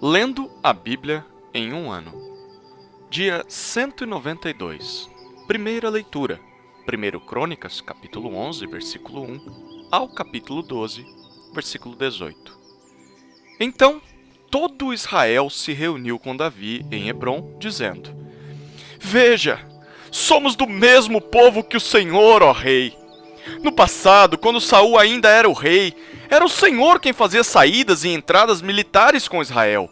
Lendo a Bíblia em um ano. Dia 192. Primeira leitura. 1 Crônicas, capítulo 11, versículo 1, ao capítulo 12, versículo 18. Então, todo Israel se reuniu com Davi em Hebrom, dizendo: Veja, somos do mesmo povo que o Senhor, ó rei. No passado, quando Saul ainda era o rei, era o Senhor quem fazia saídas e entradas militares com Israel.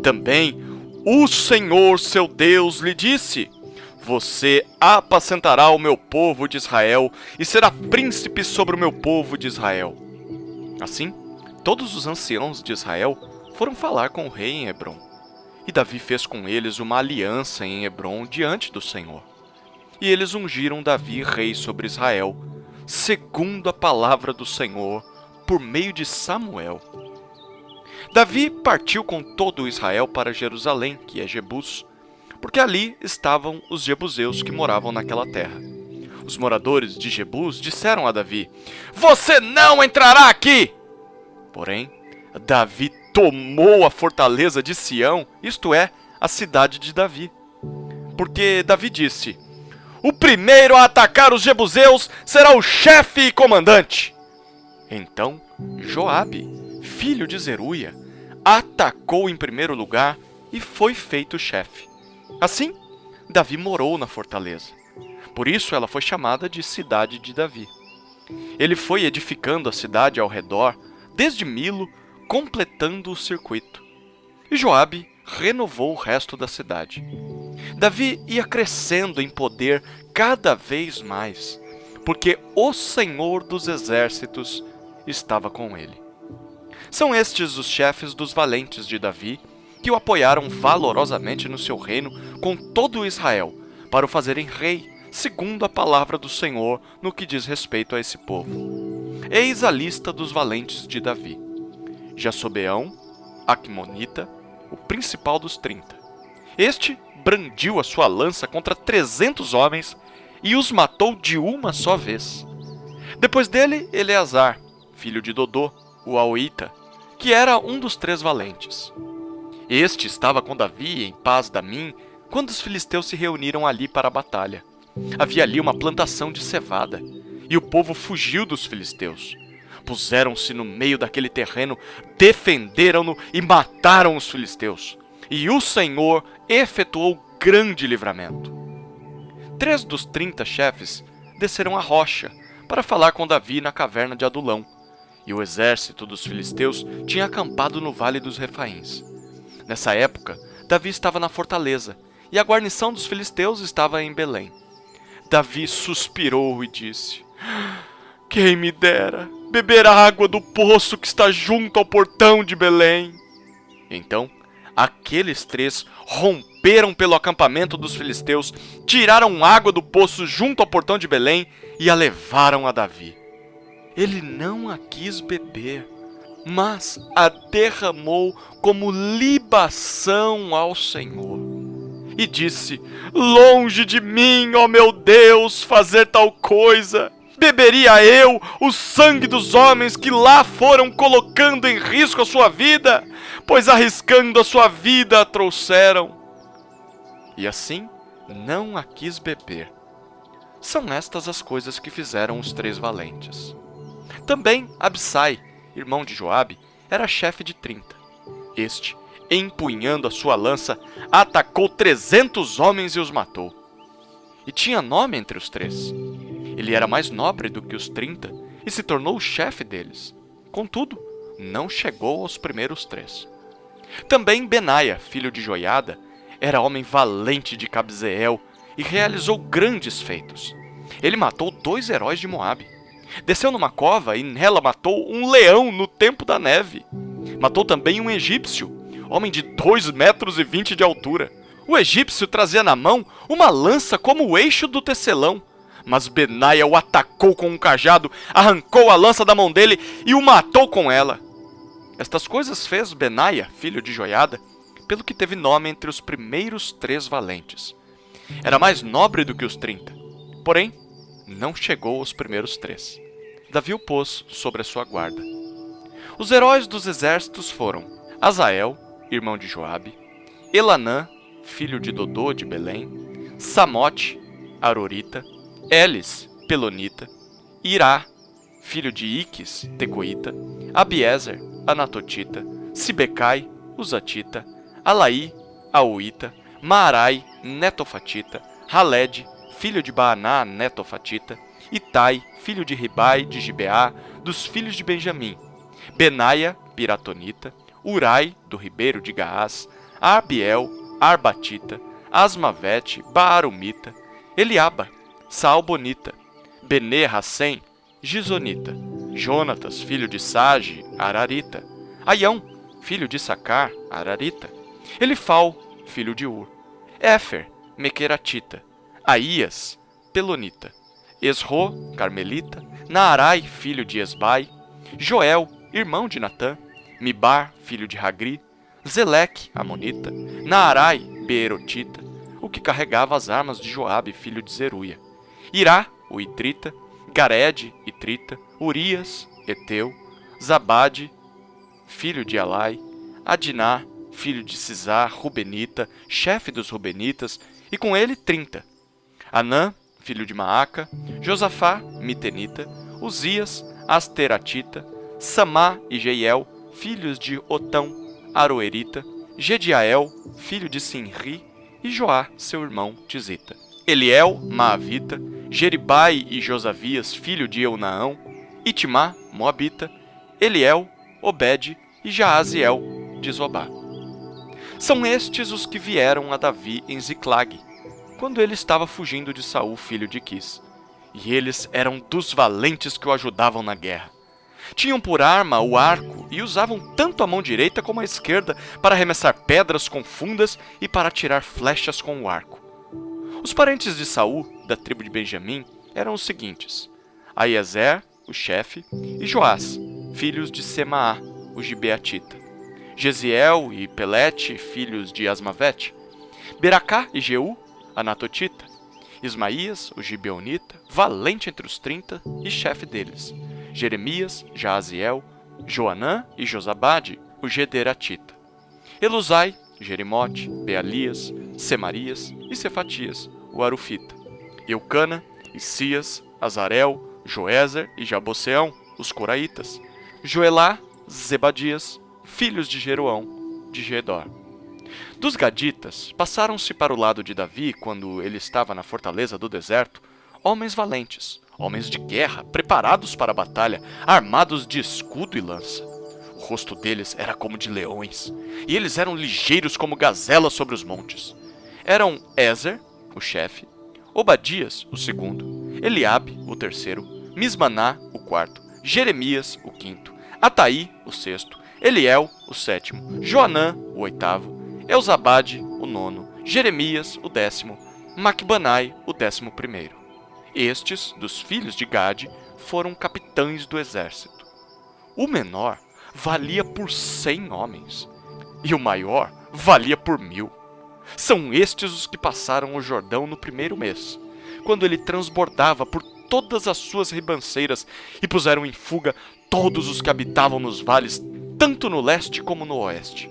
Também, o Senhor, seu Deus, lhe disse: Você apacentará o meu povo de Israel e será príncipe sobre o meu povo de Israel. Assim, todos os anciãos de Israel foram falar com o rei em Hebrom. E Davi fez com eles uma aliança em Hebrom diante do Senhor. E eles ungiram Davi rei sobre Israel, segundo a palavra do Senhor, por meio de Samuel. Davi partiu com todo Israel para Jerusalém, que é Jebus, porque ali estavam os jebuseus que moravam naquela terra. Os moradores de Jebus disseram a Davi: Você não entrará aqui! Porém, Davi tomou a fortaleza de Sião, isto é, a cidade de Davi. Porque Davi disse: O primeiro a atacar os jebuseus será o chefe e comandante. Então, Joabe, filho de Zeruia, atacou em primeiro lugar e foi feito chefe. Assim, Davi morou na fortaleza. Por isso ela foi chamada de Cidade de Davi. Ele foi edificando a cidade ao redor, desde Milo, completando o circuito. E Joabe renovou o resto da cidade. Davi ia crescendo em poder cada vez mais, porque o Senhor dos exércitos estava com ele. São estes os chefes dos valentes de Davi, que o apoiaram valorosamente no seu reino com todo Israel, para o fazerem rei, segundo a palavra do Senhor no que diz respeito a esse povo. Eis a lista dos valentes de Davi: Jasobeão, Acmonita, o principal dos 30. Este brandiu a sua lança contra 300 homens e os matou de uma só vez. Depois dele, Eleazar, filho de Dodô, o Aoita, que era um dos 3 valentes. Este estava com Davi em Pas-damim quando os filisteus se reuniram ali para a batalha. Havia ali uma plantação de cevada, e o povo fugiu dos filisteus. Puseram-se no meio daquele terreno, defenderam-no e mataram os filisteus. E o Senhor efetuou grande livramento. 3 dos 30 chefes desceram a rocha para falar com Davi na caverna de Adulão, e o exército dos filisteus tinha acampado no Vale dos Refaíns. Nessa época, Davi estava na fortaleza, e a guarnição dos filisteus estava em Belém. Davi suspirou e disse: Quem me dera beber a água do poço que está junto ao portão de Belém. Então, aqueles 3 romperam pelo acampamento dos filisteus, tiraram água do poço junto ao portão de Belém e a levaram a Davi. Ele não a quis beber, mas a derramou como libação ao Senhor. E disse: Longe de mim, ó meu Deus, fazer tal coisa. Beberia eu o sangue dos homens que lá foram colocando em risco a sua vida, pois arriscando a sua vida a trouxeram. E assim não a quis beber. São estas as coisas que fizeram os 3 valentes. Também Absai, irmão de Joabe, era chefe de 30. Este, empunhando a sua lança, atacou 300 homens e os matou. E tinha nome entre os 3. Ele era mais nobre do que os 30 e se tornou o chefe deles. Contudo, não chegou aos primeiros 3. Também Benaia, filho de Joiada, era homem valente de Cabzeel e realizou grandes feitos. Ele matou 2 heróis de Moabe. Desceu numa cova e nela matou um leão no tempo da neve. Matou também um egípcio, homem de 2,20 metros de altura. O egípcio trazia na mão uma lança como o eixo do tecelão. Mas Benaia o atacou com um cajado, arrancou a lança da mão dele e o matou com ela. Estas coisas fez Benaia, filho de Joiada, pelo que teve nome entre os primeiros 3 valentes. Era mais nobre do que os 30, porém, não chegou aos primeiros 3. Davi o pôs sobre a sua guarda. Os heróis dos exércitos foram Azael, irmão de Joabe, Elanã, filho de Dodô de Belém, Samote, Arorita, Elis, Pelonita, Irá, filho de Iques, Tecoíta, Abiezer, Anatotita, Sibecai, Uzatita, Alaí, Auíta, Maarai, Netofatita, Haled, filho de Baaná, Netofatita, Itai, filho de Ribai, de Gibeá, dos filhos de Benjamim, Benaia, Piratonita, Urai, do ribeiro de Gaás, Arbiel, Arbatita, Asmavete, Baarumita, Eliaba, Saalbonita, Bene Hassem, Gizonita, Jonatas, filho de Sage, Ararita, Aião, filho de Sacar, Ararita, Elifal, filho de Ur, Éfer, Mequeratita, Aías, Pelonita, Esro, Carmelita, Naarai, filho de Esbai, Joel, irmão de Natã, Mibar, filho de Hagri, Zeleque, Amonita, Naarai, Beerotita, o que carregava as armas de Joabe, filho de Zeruia, Irá, o Itrita, Gared, Itrita, Urias, Eteu, Zabade, filho de Alai, Adiná, filho de Cisar, Rubenita, chefe dos Rubenitas, e com ele 30. Anã, filho de Maaca, Josafá, Mitenita, Uzias, Asteratita, Samá e Jeiel, filhos de Otão, Aroerita, Gediael, filho de Sinri, e Joá, seu irmão, Tizita. Eliel, Maavita, Jeribai e Josavias, filho de Eunaão, Itimá, Moabita, Eliel, Obed e Jaaziel, de Zobá. São estes os que vieram a Davi em Ziclag, quando ele estava fugindo de Saul, filho de Quis. E eles eram dos valentes que o ajudavam na guerra. Tinham por arma o arco e usavam tanto a mão direita como a esquerda para arremessar pedras com fundas e para atirar flechas com o arco. Os parentes de Saul, da tribo de Benjamim, eram os seguintes: Aiezer, o chefe, e Joás, filhos de Semaá, o gibeatita, Jeziel e Pelete, filhos de Asmavete, Beracá e Jeú, Anatotita, Ismaías, o gibeonita, valente entre os 30 e chefe deles, Jeremias, Jaaziel, Joanã e Josabade, o gederatita, Eluzai, Jerimote, Bealias, Semarias e Cefatias, o arufita, Eucana, Isias, Azarel, Joézer e Jaboseão, os coraitas, Joelá, Zebadias, filhos de Jeroão, de Gedor. Dos gaditas, passaram-se para o lado de Davi, quando ele estava na fortaleza do deserto, homens valentes, homens de guerra, preparados para a batalha, armados de escudo e lança. O rosto deles era como de leões, e eles eram ligeiros como gazelas sobre os montes. Eram Ezer, o chefe, Obadias, o segundo, Eliabe, o terceiro, Mismaná, o quarto, Jeremias, o quinto, Ataí, o sexto, Eliel, o sétimo, Joanã, o oitavo, Elzabade, o nono, Jeremias, o 10º, Macbanai, o 11º. Estes, dos filhos de Gade, foram capitães do exército. O menor valia por 100 homens, e o maior valia por 1000. São estes os que passaram o Jordão no primeiro mês, quando ele transbordava por todas as suas ribanceiras, e puseram em fuga todos os que habitavam nos vales, tanto no leste como no oeste.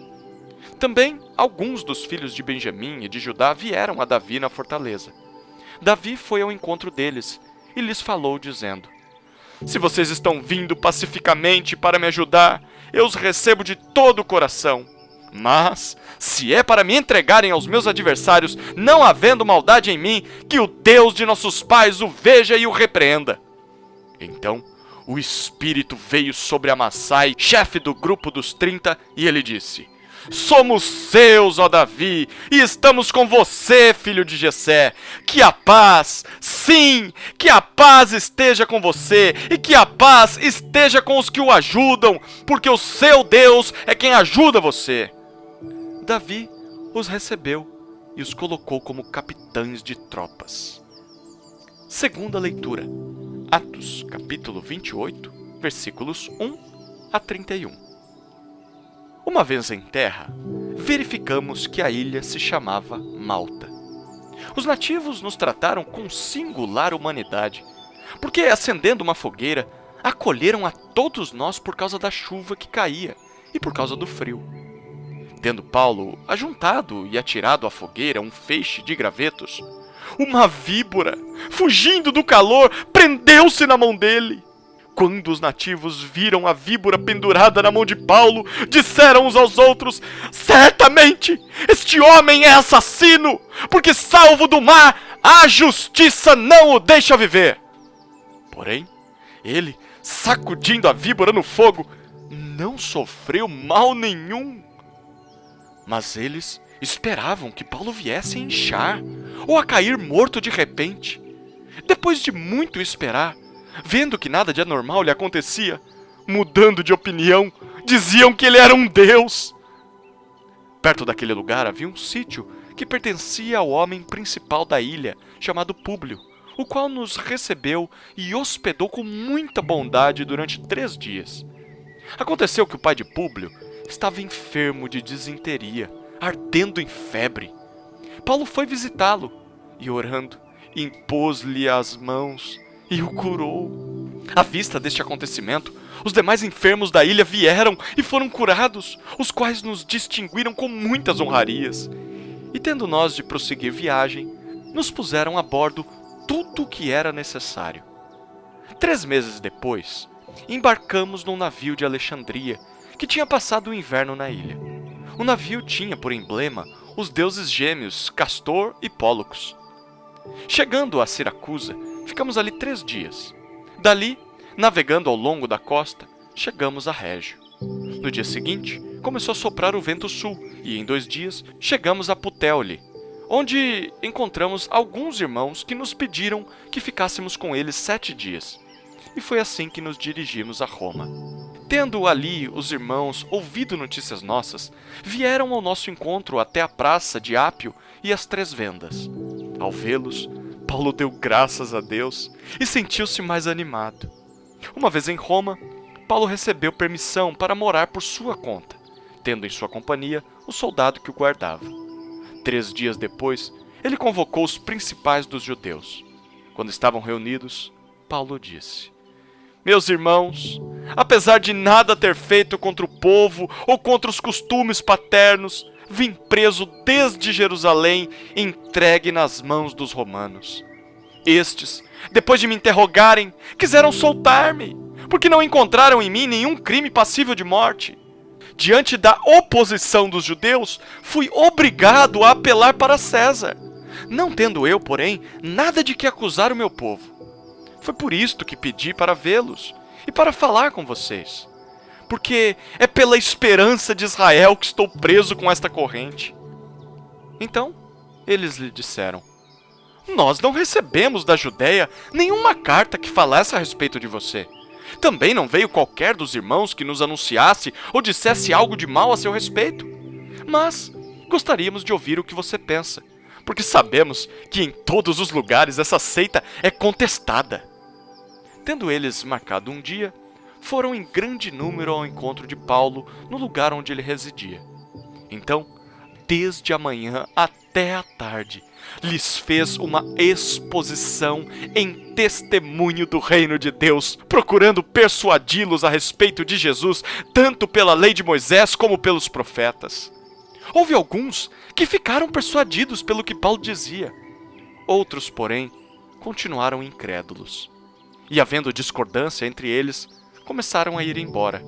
Também alguns dos filhos de Benjamim e de Judá vieram a Davi na fortaleza. Davi foi ao encontro deles e lhes falou, dizendo: Se vocês estão vindo pacificamente para me ajudar, eu os recebo de todo o coração. Mas, se é para me entregarem aos meus adversários, não havendo maldade em mim, que o Deus de nossos pais o veja e o repreenda. Então, o Espírito veio sobre Amassai, chefe do grupo dos 30, e ele disse: Somos seus, ó Davi, e estamos com você, filho de Jessé. Que a paz, sim, que a paz esteja com você, e que a paz esteja com os que o ajudam, porque o seu Deus é quem ajuda você. Davi os recebeu e os colocou como capitães de tropas. Segunda leitura, Atos, capítulo 28, versículos 1 a 31. Uma vez em terra, verificamos que a ilha se chamava Malta. Os nativos nos trataram com singular humanidade, porque, acendendo uma fogueira, acolheram a todos nós por causa da chuva que caía e por causa do frio. Tendo Paulo ajuntado e atirado à fogueira um feixe de gravetos, uma víbora, fugindo do calor, prendeu-se na mão dele. Quando os nativos viram a víbora pendurada na mão de Paulo, disseram uns aos outros: certamente este homem é assassino, porque salvo do mar, a justiça não o deixa viver. Porém, ele, sacudindo a víbora no fogo, não sofreu mal nenhum. Mas eles esperavam que Paulo viesse a inchar ou a cair morto de repente. Depois de muito esperar, vendo que nada de anormal lhe acontecia, mudando de opinião, diziam que ele era um deus. Perto daquele lugar havia um sítio que pertencia ao homem principal da ilha, chamado Públio, o qual nos recebeu e hospedou com muita bondade durante 3 dias. Aconteceu que o pai de Públio estava enfermo de disenteria, ardendo em febre. Paulo foi visitá-lo e, orando, impôs-lhe as mãos e o curou. À vista deste acontecimento, os demais enfermos da ilha vieram e foram curados, os quais nos distinguiram com muitas honrarias. E tendo nós de prosseguir viagem, nos puseram a bordo tudo o que era necessário. 3 meses depois, embarcamos num navio de Alexandria, que tinha passado o inverno na ilha. O navio tinha por emblema os deuses gêmeos Castor e Pólux. Chegando a Siracusa, ficamos ali 3 dias. Dali, navegando ao longo da costa, chegamos a Régio. No dia seguinte, começou a soprar o vento sul e em 2 dias chegamos a Puteoli, onde encontramos alguns irmãos que nos pediram que ficássemos com eles 7 dias. E foi assim que nos dirigimos a Roma. Tendo ali os irmãos ouvido notícias nossas, vieram ao nosso encontro até a praça de Ápio e as 3 Vendas. Ao vê-los, Paulo deu graças a Deus e sentiu-se mais animado. Uma vez em Roma, Paulo recebeu permissão para morar por sua conta, tendo em sua companhia o soldado que o guardava. 3 dias depois, ele convocou os principais dos judeus. Quando estavam reunidos, Paulo disse: meus irmãos, apesar de nada ter feito contra o povo ou contra os costumes paternos, vim preso desde Jerusalém, entregue nas mãos dos romanos. Estes, depois de me interrogarem, quiseram soltar-me, porque não encontraram em mim nenhum crime passível de morte. Diante da oposição dos judeus, fui obrigado a apelar para César, não tendo eu, porém, nada de que acusar o meu povo. Foi por isto que pedi para vê-los e para falar com vocês, porque é pela esperança de Israel que estou preso com esta corrente. Então, eles lhe disseram: nós não recebemos da Judéia nenhuma carta que falasse a respeito de você. Também não veio qualquer dos irmãos que nos anunciasse ou dissesse algo de mal a seu respeito. Mas gostaríamos de ouvir o que você pensa, porque sabemos que em todos os lugares essa seita é contestada. Tendo eles marcado um dia, foram em grande número ao encontro de Paulo no lugar onde ele residia. Então, desde a manhã até a tarde, lhes fez uma exposição em testemunho do reino de Deus, procurando persuadi-los a respeito de Jesus, tanto pela lei de Moisés como pelos profetas. Houve alguns que ficaram persuadidos pelo que Paulo dizia. Outros, porém, continuaram incrédulos. E havendo discordância entre eles, começaram a ir embora.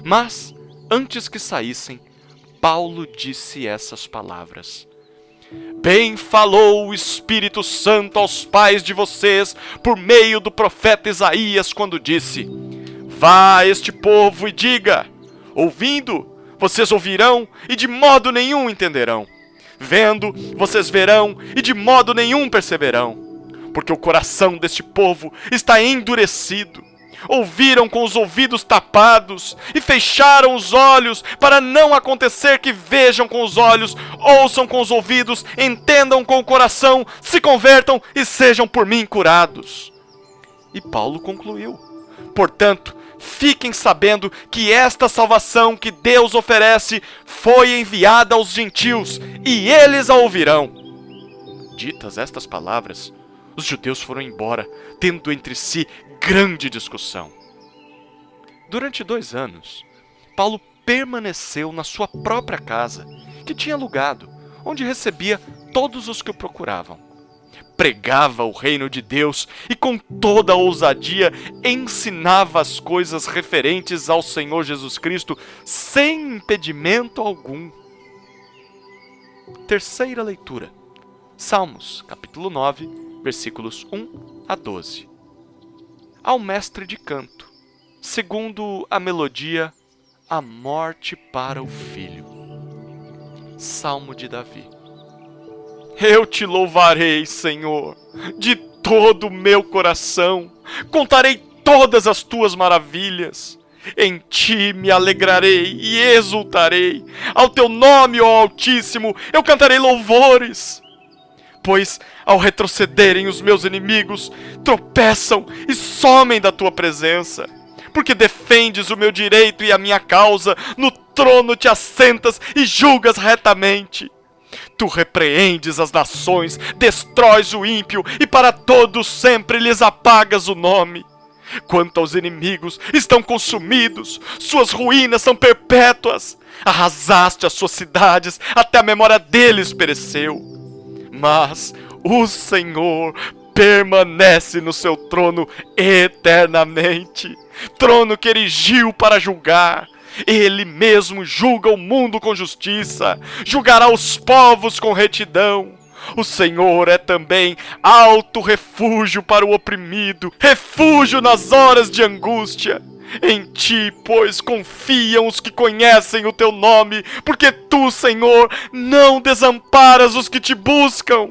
Mas, antes que saíssem, Paulo disse essas palavras: bem falou o Espírito Santo aos pais de vocês por meio do profeta Isaías, quando disse: vá a este povo e diga, ouvindo, vocês ouvirão e de modo nenhum entenderão. Vendo, vocês verão e de modo nenhum perceberão. Porque o coração deste povo está endurecido. Ouviram com os ouvidos tapados e fecharam os olhos, para não acontecer que vejam com os olhos, ouçam com os ouvidos, entendam com o coração, se convertam e sejam por mim curados. E Paulo concluiu: portanto, fiquem sabendo que esta salvação que Deus oferece foi enviada aos gentios, e eles a ouvirão. Ditas estas palavras, os judeus foram embora, tendo entre si grande discussão. Durante 2 anos, Paulo permaneceu na sua própria casa, que tinha alugado, onde recebia todos os que o procuravam. Pregava o reino de Deus e com toda a ousadia ensinava as coisas referentes ao Senhor Jesus Cristo sem impedimento algum. Terceira leitura. Salmos, capítulo 9, versículos 1 a 12. Ao mestre de canto, segundo a melodia A Morte para o Filho. Salmo de Davi. Eu te louvarei, Senhor, de todo o meu coração. Contarei todas as tuas maravilhas. Em ti me alegrarei e exultarei. Ao teu nome, ó Altíssimo, eu cantarei louvores. Pois, ao retrocederem os meus inimigos, tropeçam e somem da tua presença. Porque defendes o meu direito e a minha causa, no trono te assentas e julgas retamente. Tu repreendes as nações, destróis o ímpio e para todos sempre lhes apagas o nome. Quanto aos inimigos, estão consumidos, suas ruínas são perpétuas. Arrasaste as suas cidades, até a memória deles pereceu. Mas o Senhor permanece no seu trono eternamente, trono que erigiu para julgar. Ele mesmo julga o mundo com justiça, julgará os povos com retidão. O Senhor é também alto refúgio para o oprimido, refúgio nas horas de angústia. Em ti, pois, confiam os que conhecem o teu nome, porque tu, Senhor, não desamparas os que te buscam.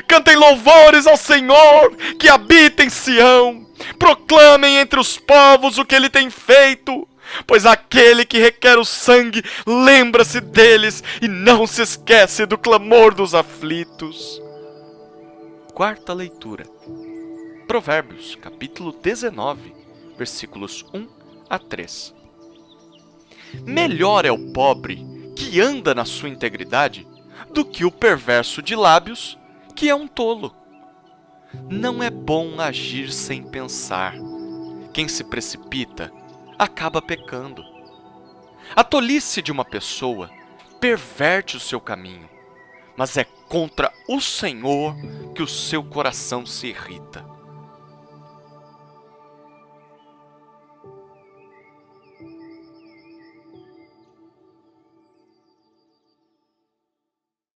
Cantem louvores ao Senhor, que habita em Sião. Proclamem entre os povos o que ele tem feito. Pois aquele que requer o sangue lembra-se deles e não se esquece do clamor dos aflitos. Quarta leitura. Provérbios, capítulo 19, versículos 1 a 3. Melhor é o pobre que anda na sua integridade do que o perverso de lábios, que é um tolo. Não é bom agir sem pensar. Quem se precipita acaba pecando. A tolice de uma pessoa perverte o seu caminho, mas é contra o Senhor que o seu coração se irrita.